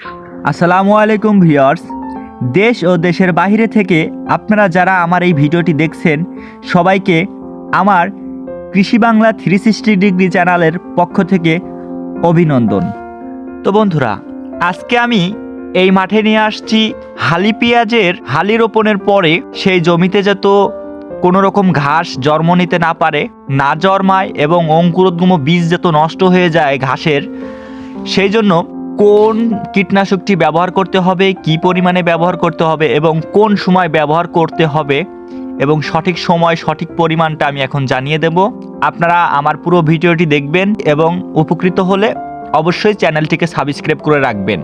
আসসালামু আলাইকুম ভিউয়ার্স। দেশ ও দেশের বাইরে থেকে আপনারা যারা আমার এই ভিডিওটি দেখছেন সবাইকে আমার কৃষি বাংলা 360 ডিগ্রি চ্যানেলের পক্ষ থেকে অভিনন্দন। তো বন্ধুরা, আজকে আমি এই মাঠে নিয়ে আসছি হালি পেঁয়াজের হালি রোপণের পরে সেই জমিতে যত কোনো রকম ঘাস জন্ম নিতে না পারে, না জন্মায় এবং অঙ্কুরোদ্গম বীজ যত নষ্ট হয়ে যায় ঘাসের, সেই জন্য কোন কীটনাশকটি ব্যবহার করতে হবে, কি পরিমাণে ব্যবহার করতে হবে এবং কোন সময় ব্যবহার করতে হবে এবং সঠিক সময় সঠিক পরিমাণটা আমি এখন জানিয়ে দেব। আপনারা আমার পুরো ভিডিওটি দেখবেন এবং উপকৃত হলে অবশ্যই চ্যানেলটিকে সাবস্ক্রাইব করে রাখবেন।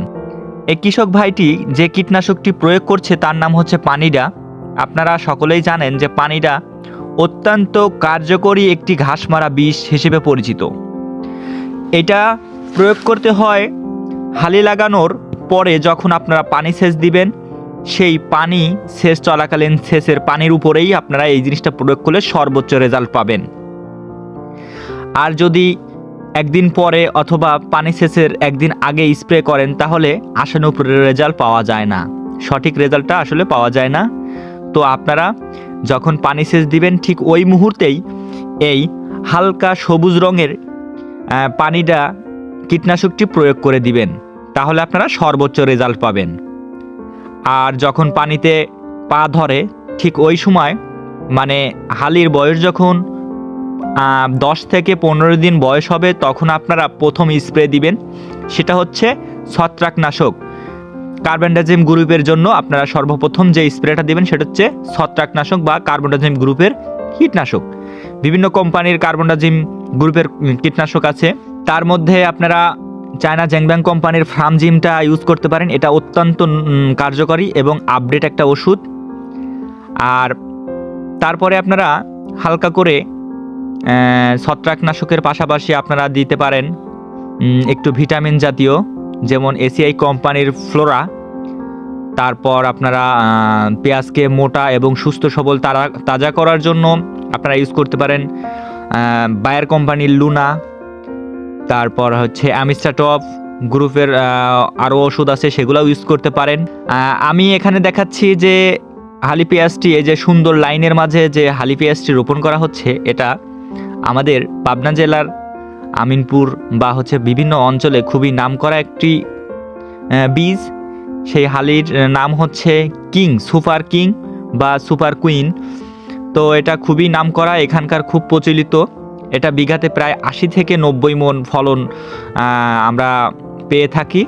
এই কৃষক ভাইটি যে কীটনাশকটি প্রয়োগ করছে তার নাম হচ্ছে পানিডা। আপনারা সকলেই জানেন যে পানিডা অত্যন্ত কার্যকরী একটি ঘাস মারা বিষ হিসেবে পরিচিত। এটা প্রয়োগ করতে হয় হালি লাগানোর পরে, যখন আপনারা পানি সেচ দিবেন সেই পানি সেচ চলাকালীন সেচের পানির উপরেই আপনারা এই জিনিসটা প্রয়োগ করলে সর্বোচ্চ রেজাল্ট পাবেন। আর যদি একদিন পরে অথবা পানি সেচের একদিন আগে স্প্রে করেন তাহলে আশানুরূপ রেজাল্ট পাওয়া যায় না, সঠিক রেজাল্টটা আসলে পাওয়া যায় না। তো আপনারা যখন পানি সেচ দিবেন ঠিক ওই মুহূর্তেই এই হালকা সবুজ রঙের পানিটা কীটনাশকটি প্রয়োগ করে দিবেন, তাহলে আপনারা সর্বোচ্চ রেজাল্ট পাবেন। আর যখন পানিতে পা ধরে ঠিক ওই সময়, মানে হালির বয়স যখন 10 থেকে 15 দিন বয়স হবে, তখন আপনারা প্রথম স্প্রে দিবেন। সেটা হচ্ছে ছত্রাকনাশক। কার্বনডাজিম গ্রুপের জন্য আপনারা সর্বপ্রথম যে স্প্রেটা দিবেন সেটা হচ্ছে ছত্রাকনাশক বা কার্বনডাজিম গ্রুপের কীটনাশক। বিভিন্ন কোম্পানির কার্বনডাজিম গ্রুপের কীটনাশক আছে, তার মধ্যে আপনারা চায়না জ্যাংব্যাং কোম্পানির ফ্রামজিমটা ইউজ করতে পারেন। এটা অত্যন্ত কার্যকরী এবং আপডেট একটা ওষুধ। আর তারপরে আপনারা হালকা করে ছত্রাকনাশকের পাশাপাশি আপনারা দিতে পারেন একটু ভিটামিন জাতীয়, যেমন এসিআই কোম্পানির ফ্লোরা। তারপর আপনারা পেঁয়াজকে মোটা এবং সুস্থ সবল তাজা করার জন্য আপনারা ইউজ করতে পারেন বায়ার কোম্পানির লুনা। তারপর হচ্ছে অ্যামিস্টাটপ গ্রুপের আরও ওষুধ আছে, সেগুলোও ইউজ করতে পারেন। আমি এখানে দেখাচ্ছি যে হালি পেঁয়াজটি, এই যে সুন্দর লাইনের মাঝে যে হালি পেঁয়াজটি রোপণ করা হচ্ছে, এটা আমাদের পাবনা জেলার আমিনপুর বা হচ্ছে বিভিন্ন অঞ্চলে খুবই নামকরা একটি বীজ। সেই হালির নাম হচ্ছে সুপার কিং বা সুপার কুইন। তো এটা খুবই নামকরা, এখানকার খুব প্রচলিত। এটা বিঘাতে প্রায় 80 থেকে 90 মণ ফলন আমরা পেয়ে থাকি।